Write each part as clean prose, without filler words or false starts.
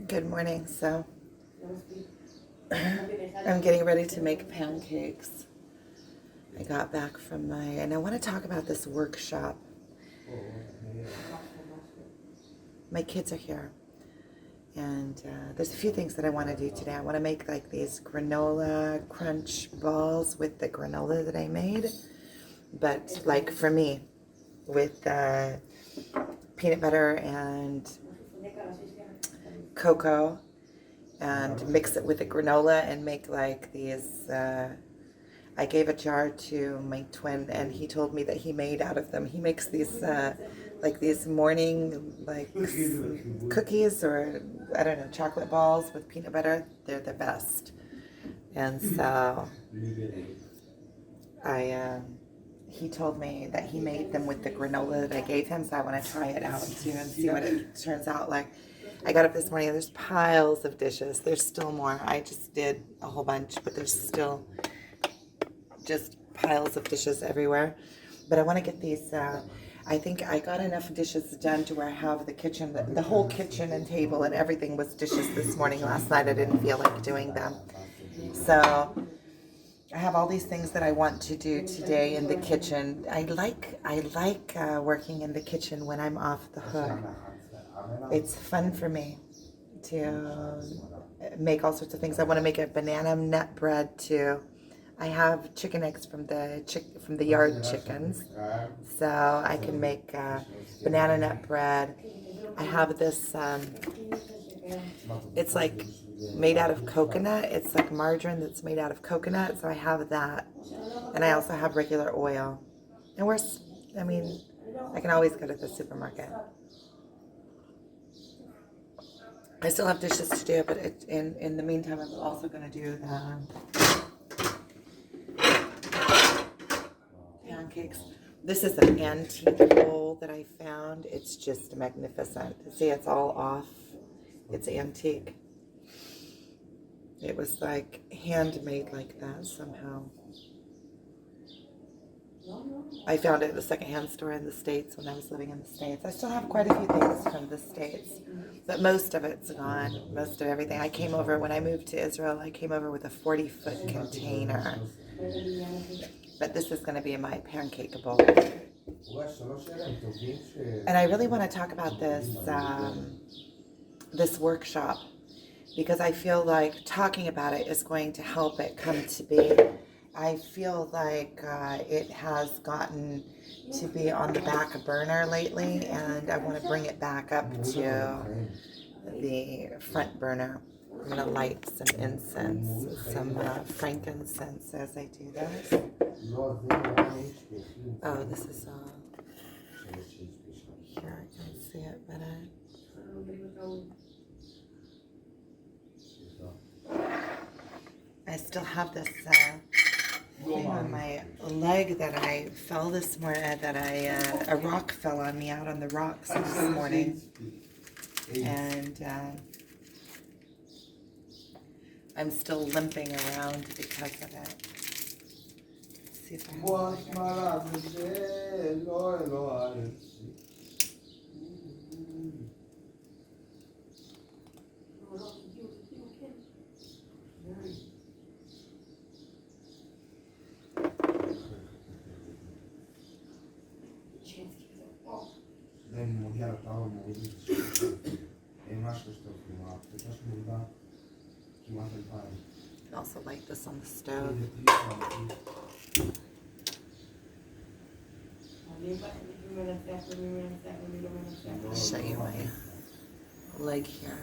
Good morning. So I'm getting ready to make pancakes. I got back from and I want to talk about this workshop. My kids are here, and there's a few things that I want to do today. I want to make like these granola crunch balls with the granola that I made, but like for me, with peanut butter and cocoa, and mix it with the granola and make like these. I gave a jar to my twin, and he told me that he made out of them. He makes these like these morning like cookies, or I don't know, chocolate balls with peanut butter. They're the best. And so he told me that he made them with the granola that I gave him. So I want to try it out too and see what it turns out like. I got up this morning, there's piles of dishes. There's still more. I just did a whole bunch, but there's still just piles of dishes everywhere. But I want to get these, I think I got enough dishes done to where I have the kitchen, the whole kitchen and table and everything was dishes this morning. Last night I didn't feel like doing them. So I have all these things that I want to do today in the kitchen. I like working in the kitchen when I'm off the hook. It's fun for me to make all sorts of things. I want to make a banana nut bread too. I have chicken eggs from the yard chickens, so I can make banana nut bread. I have this. It's like made out of coconut. It's like margarine that's made out of coconut, so I have that, and I also have regular oil. And I can always go to the supermarket. I still have dishes to do, but in the meantime, I'm also going to do the pancakes. This is an antique bowl that I found. It's just magnificent. See, it's all off. It's antique. It was like handmade like that somehow. I found it at the secondhand store in the States when I was living in the States. I still have quite a few things from the States, but most of it's gone. Most of everything. I came over, when I moved to Israel, I came over with a 40-foot container. But this is going to be my pancake bowl. And I really want to talk about this, this workshop, because I feel like talking about it is going to help it come to be. I feel like it has gotten to be on the back burner lately, and I want to bring it back up to the front burner. I'm going to light some incense, some frankincense as I do this. Oh, this is here I can see it better. I still have this thing on my leg that I fell this morning, a rock fell on me out on the rocks this morning, and I'm still limping around because of it. Let's see if I can also light this on the stove. I'll show you my leg here.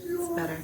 It's better.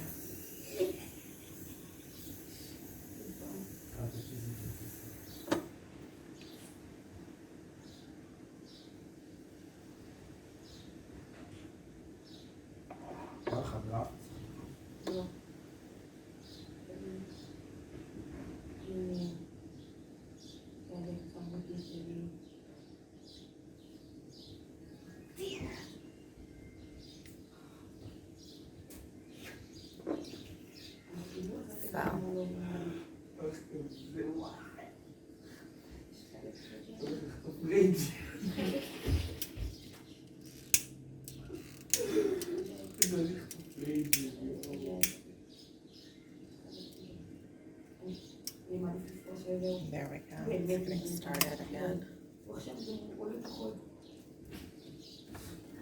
Yeah, it's getting started again.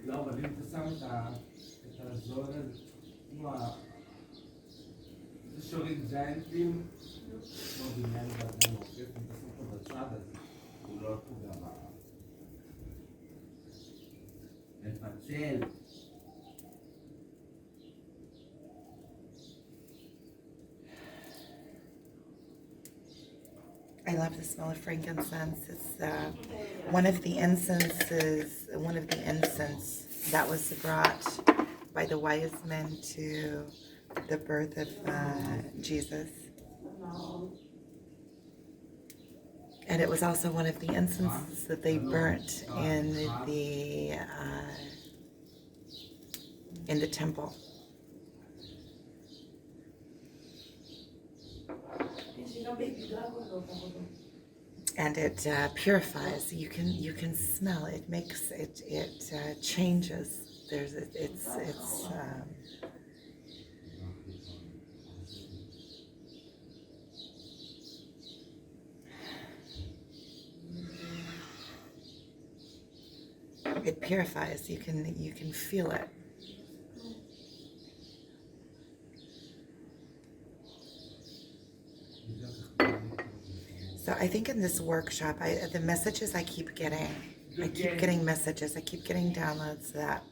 לא, אבל אם אתה שם את הזול, כמו זה שורים ג'יינטים, כמו בניין ואדם עוקף, אם אתה שם אותו בצד, אז הוא לא פוגע לפצל. I love the smell of frankincense. It's one of the incense that was brought by the wise men to the birth of Jesus. And it was also one of the incenses that they burnt in the temple. And it purifies. You can smell. It makes it changes. It purifies. You can feel it. So I think in this workshop, the messages I keep getting messages, I keep getting downloads that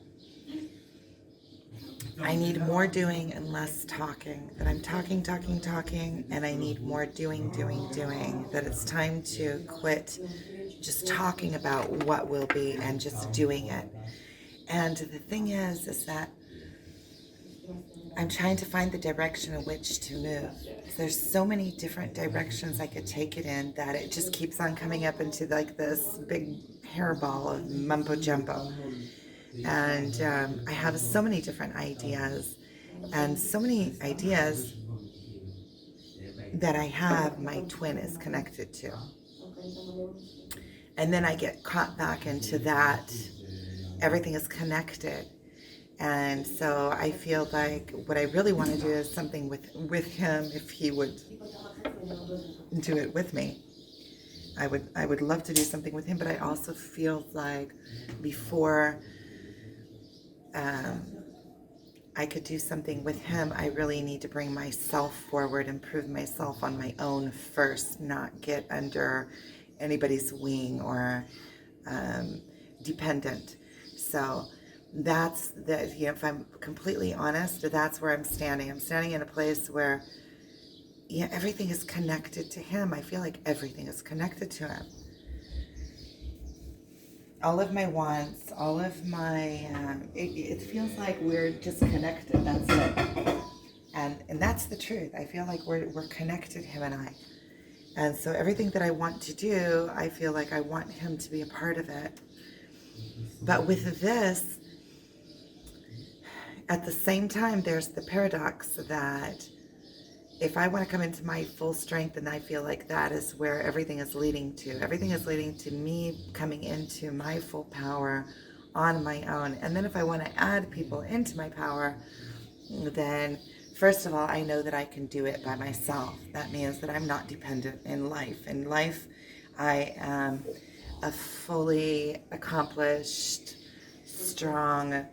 I need more doing and less talking, that I'm talking, and I need more doing, that it's time to quit just talking about what will be and just doing it. And the thing is that I'm trying to find the direction in which to move. There's so many different directions I could take it in that it just keeps on coming up into like this big hairball of mumbo jumbo. And I have so many different ideas, and so many ideas that I have my twin is connected to. And then I get caught back into that. Everything is connected. And so I feel like what I really want to do is something with him, if he would do it with me. I would love to do something with him, but I also feel like before I could do something with him, I really need to bring myself forward, improve myself on my own first, not get under anybody's wing or dependent. So that's if I'm completely honest, that's where I'm standing. I'm standing in a place where everything is connected to him. I feel like everything is connected to him. All of my wants, all of my, it feels like we're just connected. That's it. And that's the truth. I feel like we're connected, him and I. And so everything that I want to do, I feel like I want him to be a part of it. But with this, at the same time, there's the paradox that if I want to come into my full strength, and I feel like that is where everything is leading to. Everything is leading to me coming into my full power on my own. And then if I want to add people into my power, then first of all, I know that I can do it by myself. That means that I'm not dependent in life. In life, I am a fully accomplished, strong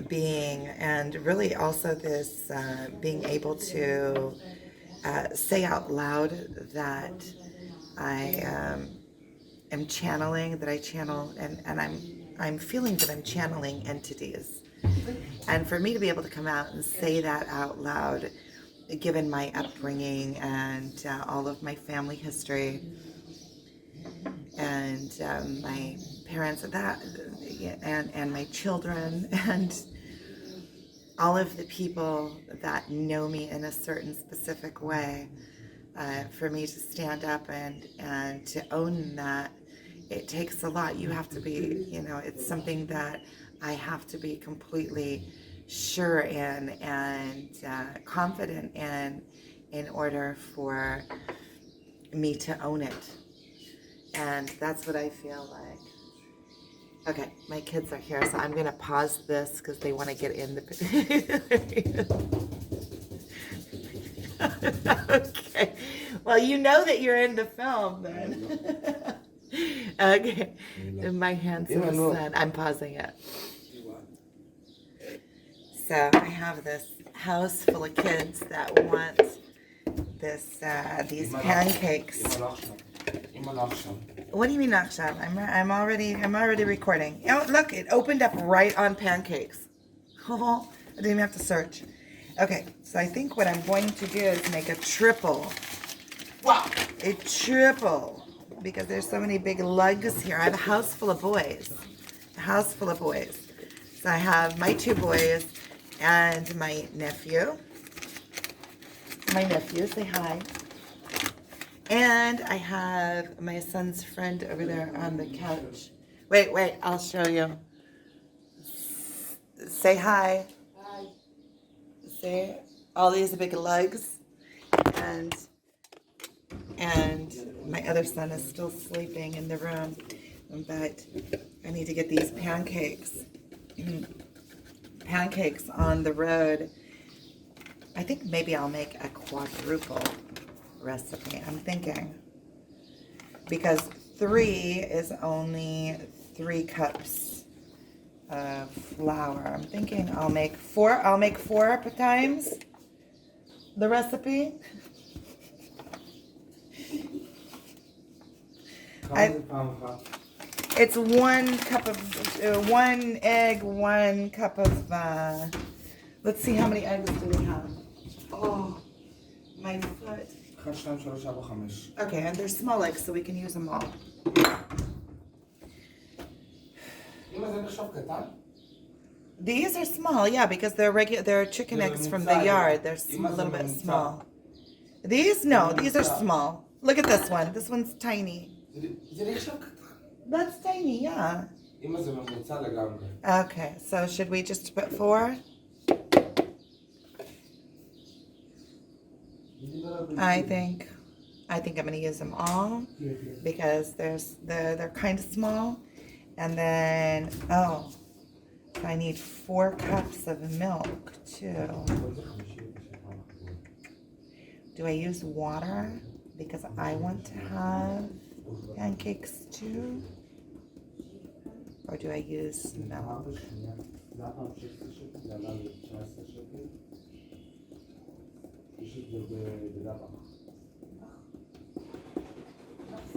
being, and really also this being able to say out loud that I am channeling, that I channel, and I'm feeling that I'm channeling entities. And for me to be able to come out and say that out loud, given my upbringing and all of my family history and my parents and my children and all of the people that know me in a certain specific way, for me to stand up and to own that, it takes a lot. You have to be, it's something that I have to be completely sure in and confident in order for me to own it. And that's what I feel like. Okay, my kids are here, so I'm going to pause this because they want to get in the... Okay, Well, you know that you're in the film then. Okay. My handsome son. I'm pausing it. So I have this house full of kids that want these pancakes. What do you mean Akshav? I'm already recording. Oh, look, it opened up right on pancakes. Oh, I didn't even have to search. Okay, so I think what I'm going to do is make a triple. Wow, a triple, because there's so many big lugs here. I have a house full of boys. A house full of boys. So I have my 2 boys and my nephew. My nephew, say hi. And I have my son's friend over there on the couch. Wait, I'll show you. Say hi. Hi. Say, all these big lugs. And my other son is still sleeping in the room. But I need to get these pancakes. Pancakes on the road. I think maybe I'll make a quadruple recipe. I'm thinking. Because 3 is only 3 cups of flour. I'm thinking I'll make 4. I'll make 4 times the recipe. It's 1 cup of 1 egg, 1 cup of. Let's see how many eggs do we have. Oh, my foot. Okay, and they're small eggs, so we can use them all. These are small, yeah, because they're regular. They're chicken eggs from the yard. They're a little bit small. These, no, these are small. Look at this one. This one's tiny. That's tiny, yeah. Okay, so should we just put 4? I think I'm gonna use them all because they're kind of small, and then I need 4 cups of milk too. Do I use water because I want to have pancakes too, or do I use milk?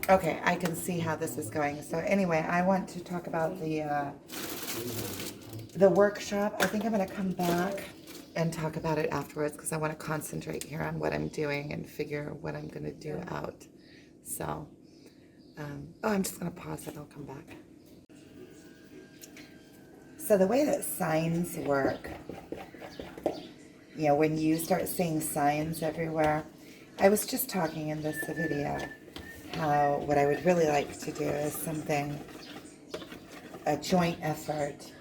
Okay, I can see how this is going. So anyway, I want to talk about the workshop. I think I'm going to come back and talk about it afterwards because I want to concentrate here on what I'm doing and figure what I'm going to do out. So, I'm just going to pause it. I'll come back. So the way that signs work, you know, when you start seeing signs everywhere, I was just talking in this video how what I would really like to do is a joint effort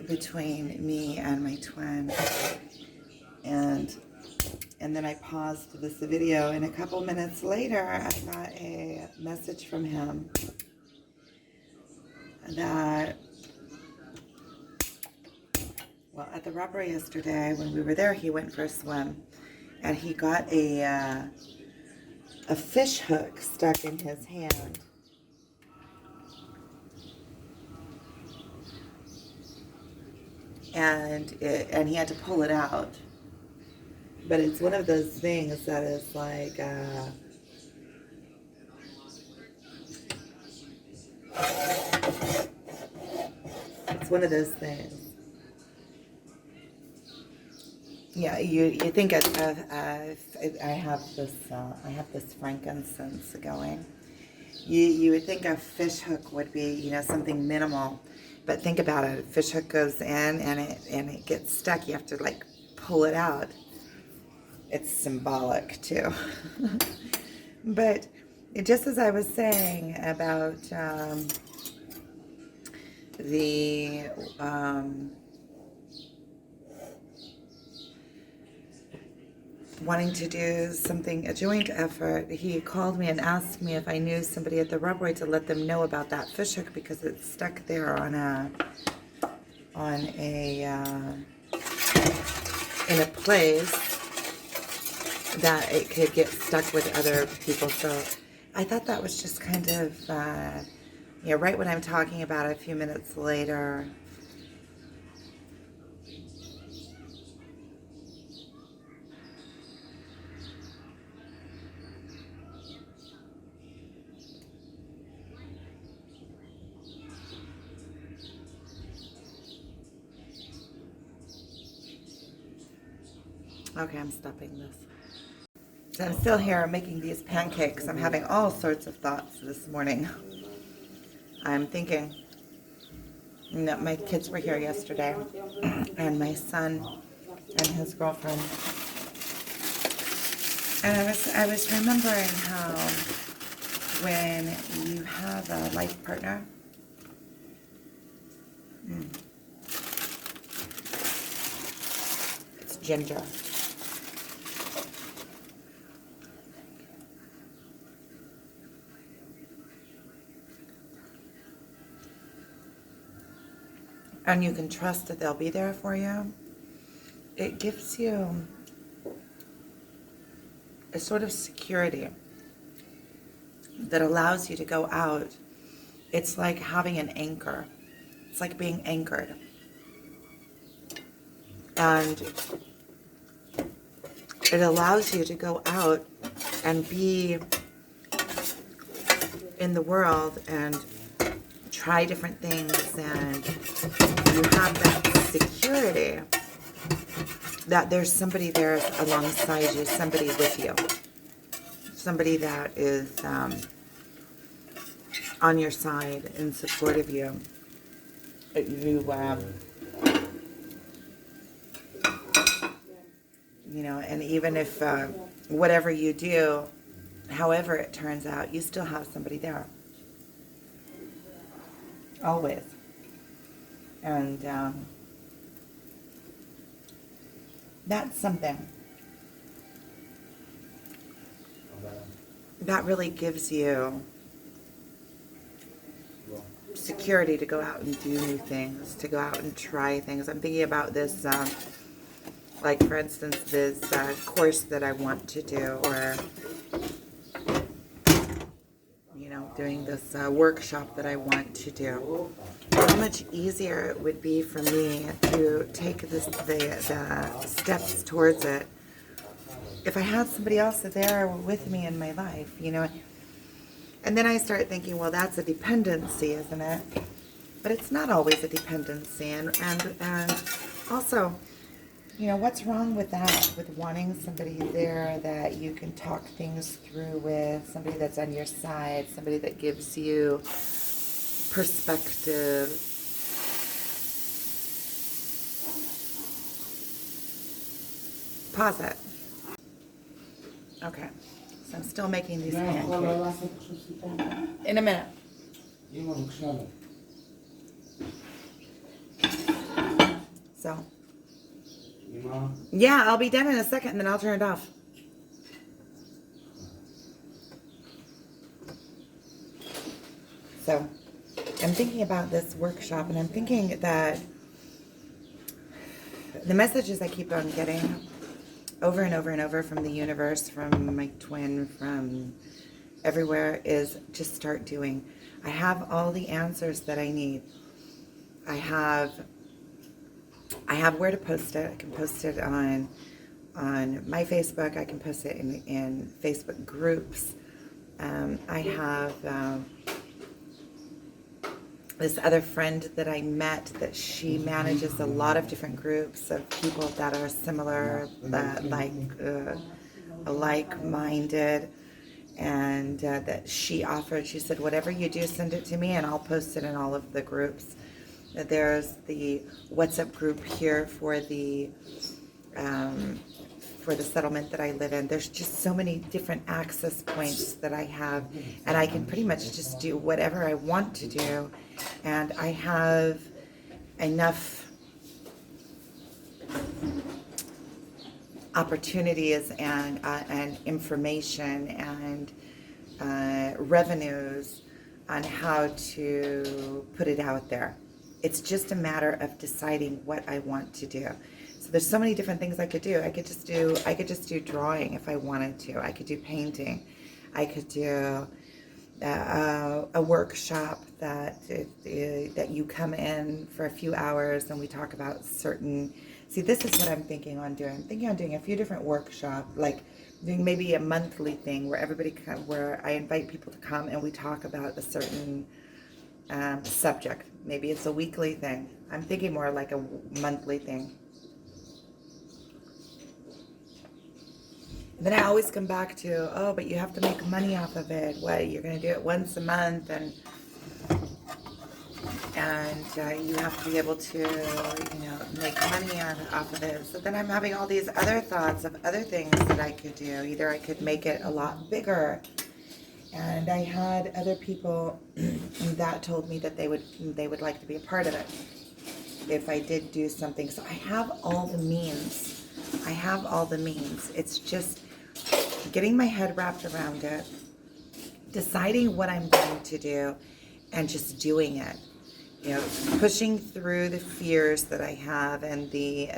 between me and my twin. And then I paused this video, and a couple minutes later I got a message from him that, well, at the robbery yesterday when we were there, he went for a swim and he got a fish hook stuck in his hand. And he had to pull it out. But it's one of those things that is like, it's one of those things. Yeah, you think I have this frankincense going. You would think a fish hook would be, you know, something minimal, but think about it. A fish hook goes in and it gets stuck. You have to like pull it out. It's symbolic too. But just as I was saying about wanting to do something, a joint effort, he called me and asked me if I knew somebody at the robbery to let them know about that fish hook because it's stuck there in a place. that it could get stuck with other people. So I thought that was just kind of, right when I'm talking about it a few minutes later. Okay, I'm stopping this. So I'm still here making these pancakes. I'm having all sorts of thoughts this morning. I'm thinking, my kids were here yesterday, and my son and his girlfriend. And I was remembering how when you have a life partner, it's ginger. And you can trust that they'll be there for you. It gives you a sort of security that allows you to go out. It's like having an anchor. It's like being anchored. And it allows you to go out and be in the world and try different things, and you have that security that there's somebody there alongside you, somebody with you, somebody that is on your side in support of you. And even if whatever you do, however it turns out, you still have somebody there. Always. And that's something that really gives you security to go out and do new things, to go out and try things. I'm thinking about this, like for instance, this course that I want to do, or doing this workshop that I want to do. How much easier it would be for me to take the steps towards it if I had somebody else there with me in my life, And then I start thinking, well, that's a dependency, isn't it? But it's not always a dependency. And also, what's wrong with that, with wanting somebody there that you can talk things through with, somebody that's on your side, somebody that gives you perspective. Pause it. Okay, so I'm still making these pancakes. In a minute. So, yeah, I'll be done in a second and then I'll turn it off. So, I'm thinking about this workshop, and I'm thinking that the messages I keep on getting over and over and over from the universe, from my twin, from everywhere, is just start doing. I have all the answers that I need. I have where to post it. I can post it on my Facebook. I can post it in Facebook groups. I have this other friend that I met, that she manages a lot of different groups of people that are similar, that like-minded, and that she offered. She said, whatever you do, send it to me and I'll post it in all of the groups. There's the WhatsApp group here for the settlement that I live in. There's just so many different access points that I have, and I can pretty much just do whatever I want to do, and I have enough opportunities and information and revenues on how to put it out there. It's just a matter of deciding what I want to do. So there's so many different things I could do. I could just do drawing if I wanted to. I could do painting. I could do a workshop that you come in for a few hours and we talk about certain. See, this is what I'm thinking on doing. I'm thinking on doing a few different workshops, like doing maybe a monthly thing where where I invite people to come and we talk about a certain subject. Maybe it's a weekly thing. I'm thinking more like a monthly thing. And then I always come back to, oh, but you have to make money off of it. What, you're going to do it once a month, and you have to be able to, make money off of it. So then I'm having all these other thoughts of other things that I could do. Either I could make it a lot bigger. And I had other people that told me that they would like to be a part of it if I did do something. So I have all the means. It's just getting my head wrapped around it, deciding what I'm going to do, and just doing it. Pushing through the fears that I have, and the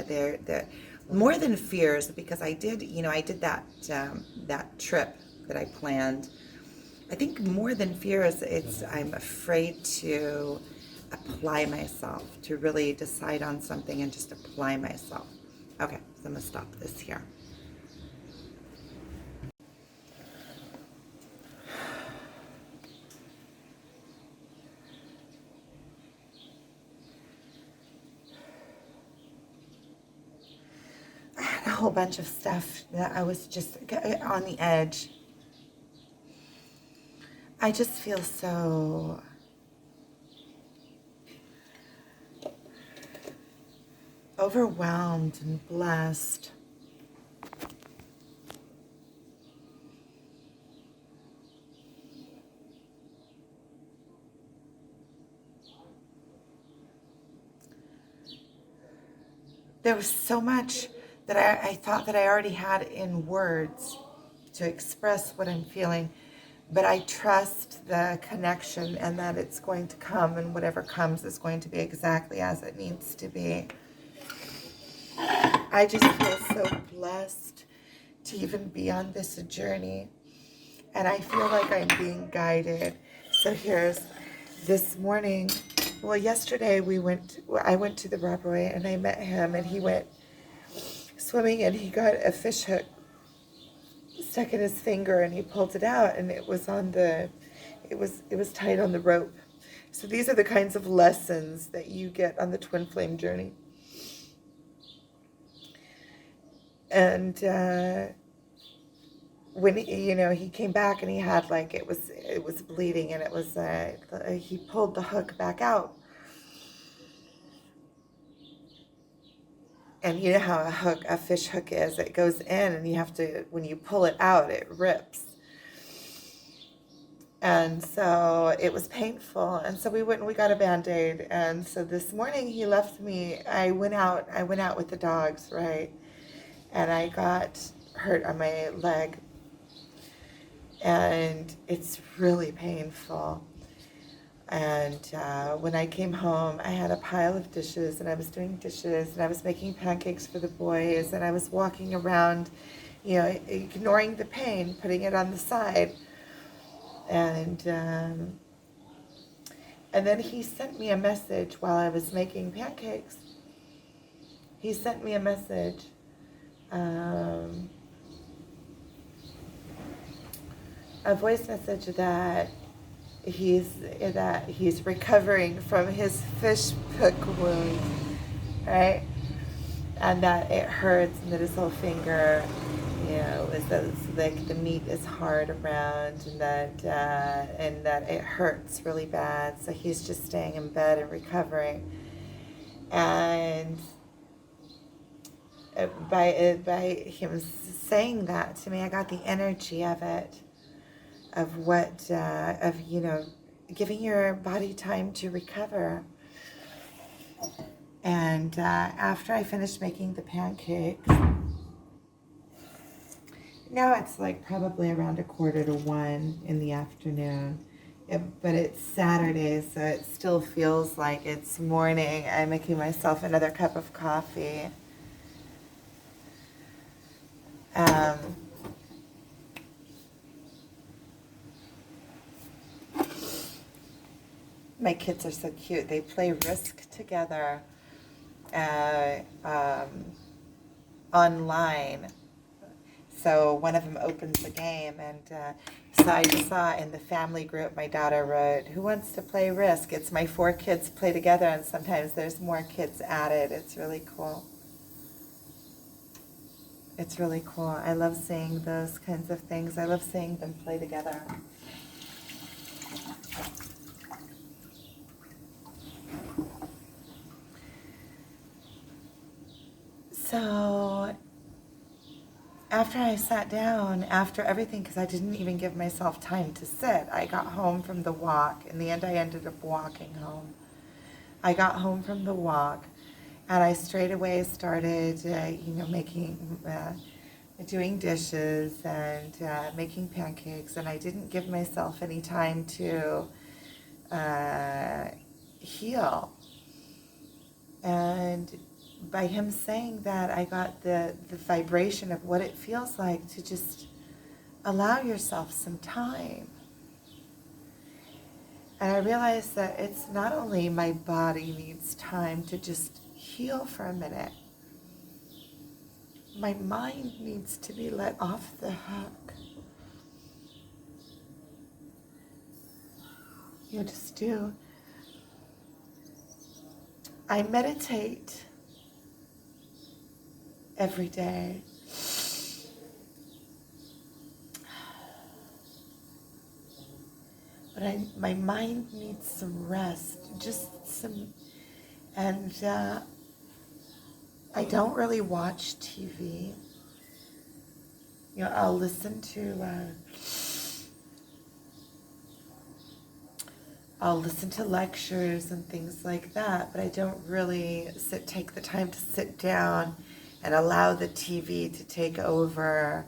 more than fears, because I did that trip that I planned. I think more than fears, I'm afraid to apply myself, to really decide on something and just apply myself. Okay, so I'm gonna stop this here. I had a whole bunch of stuff that I was just on the edge. I just feel so overwhelmed and blessed. There was so much that I thought that I already had in words to express what I'm feeling, but I trust the connection and that it's going to come, and whatever comes is going to be exactly as it needs to be. I just feel so blessed to even be on this journey, and I feel like I'm being guided. So here's this morning. Well, yesterday I went to the Rockaway and I met him, and he went swimming and he got a fish hook stuck in his finger, and he pulled it out, and it was tied on the rope. So these are the kinds of lessons that you get on the twin flame journey. And when he came back and he had it was bleeding, and it was he pulled the hook back out. And you know how a fish hook is, it goes in, and you have to, when you pull it out, it rips. And so it was painful. And so we went and we got a Band-Aid. And so this morning he left me. I went out with the dogs, right? And I got hurt on my leg. And it's really painful. And when I came home, I had a pile of dishes, and I was doing dishes, and I was making pancakes for the boys, and I was walking around, ignoring the pain, putting it on the side. And then he sent me a message while I was making pancakes. He sent me a message. A voice message that he's recovering from his fish hook wound, right? And that it hurts, and that his whole finger, the meat is hard around, and that it hurts really bad. So he's just staying in bed and recovering. And by him saying that to me, I got the energy of it. Of giving your body time to recover. And after I finished making the pancakes, now it's probably around 12:45 in the afternoon. But it's Saturday, so it still feels like it's morning. I'm making myself another cup of coffee. Um, my kids are so cute. They play Risk together online. So one of them opens the game, and so I just saw in the family group, my daughter wrote, "Who wants to play Risk?" It's my 4 kids play together, and sometimes there's more kids added. It's really cool. It's really cool. I love seeing those kinds of things. I love seeing them play together. So after I sat down, after everything, because I didn't even give myself time to sit, I got home from the walk. In the end, I ended up walking home. I got home from the walk, and I straight away started, doing dishes and making pancakes, and I didn't give myself any time to heal. And by him saying that, I got the vibration of what it feels like to just allow yourself some time. And I realized that it's not only my body needs time to just heal for a minute, my mind needs to be let off the hook. You just do. I meditate every day. But my mind needs some rest, just some, and I don't really watch TV. I'll listen to lectures and things like that, but I don't really take the time to sit down and allow the TV to take over,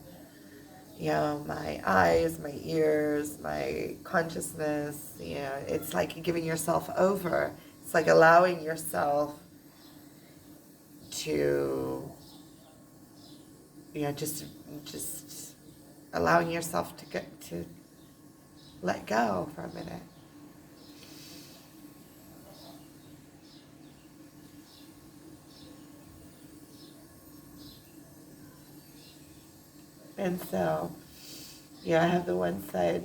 my eyes, my ears, my consciousness. It's like giving yourself over. It's like allowing yourself to, just allowing yourself to let go for a minute. And so, I have the one side,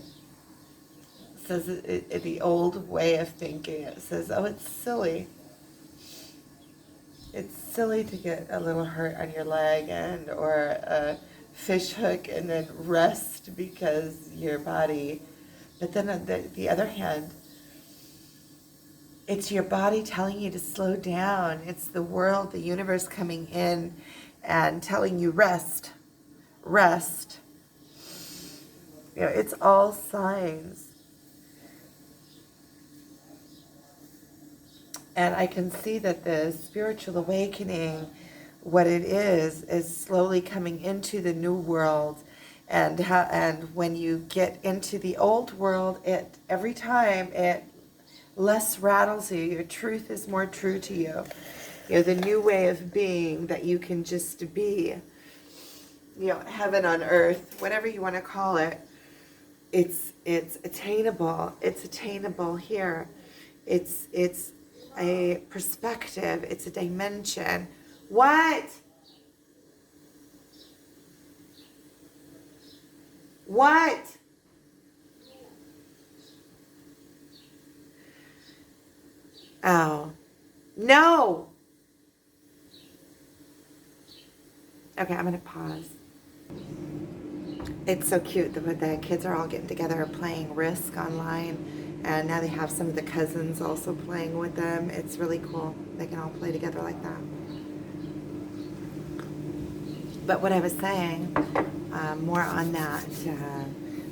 says the old way of thinking. It says, oh, it's silly. It's silly to get a little hurt on your leg or a fish hook and then rest because your body. But then on the other hand, it's your body telling you to slow down. It's the world, the universe coming in and telling you rest. Rest. It's all signs. And I can see that the spiritual awakening, what it is slowly coming into the new world. And when you get into the old world, every time it less rattles you. Your truth is more true to you. The new way of being that you can just be. Heaven on earth, whatever you want to call it. It's attainable. It's attainable here. It's a perspective. It's a dimension. What? What? Oh, no. Okay, I'm going to pause. It's so cute. The kids are all getting together playing Risk online, and now they have some of the cousins also playing with them. It's really cool. They can all play together like that. But what I was saying, more on that,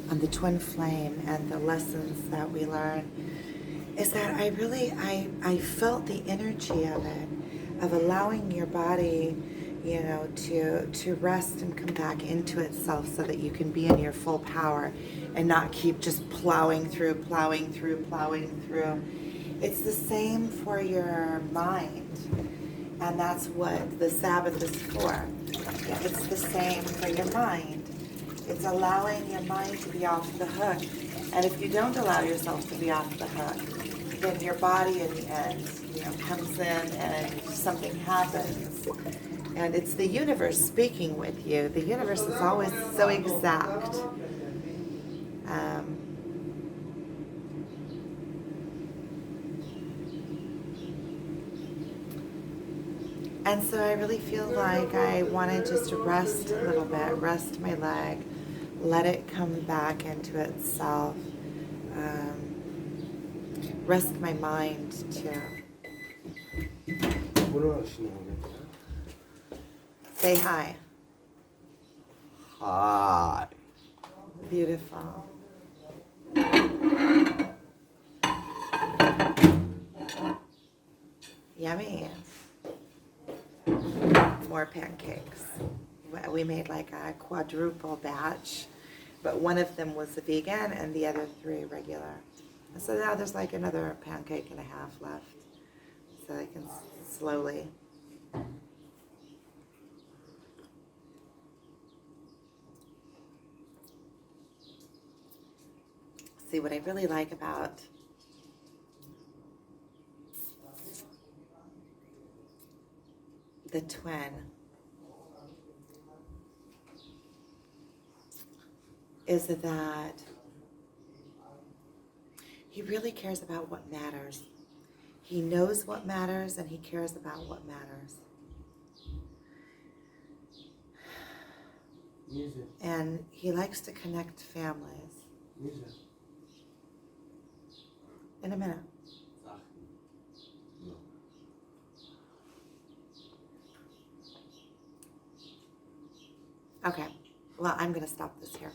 on the twin flame and the lessons that we learn, is that I felt the energy of it, of allowing your body, to rest and come back into itself so that you can be in your full power and not keep just plowing through. It's the same for your mind. And that's what the Sabbath is for. It's the same for your mind. It's allowing your mind to be off the hook. And if you don't allow yourself to be off the hook, then your body in the end, comes in and something happens. And it's the universe speaking with you. The universe is always so exact. And so I really feel like I want to just rest a little bit, rest my leg, let it come back into itself, rest my mind too. Say hi. Hi. Beautiful. Yummy. More pancakes. We made like a quadruple batch, but one of them was a vegan and the other 3 regular. So now there's like another pancake and a half left, so I can slowly. See, what I really like about the twin is that he really cares about what matters. He knows what matters and he cares about what matters. And he likes to connect families. In a minute. Okay, well, I'm going to stop this here.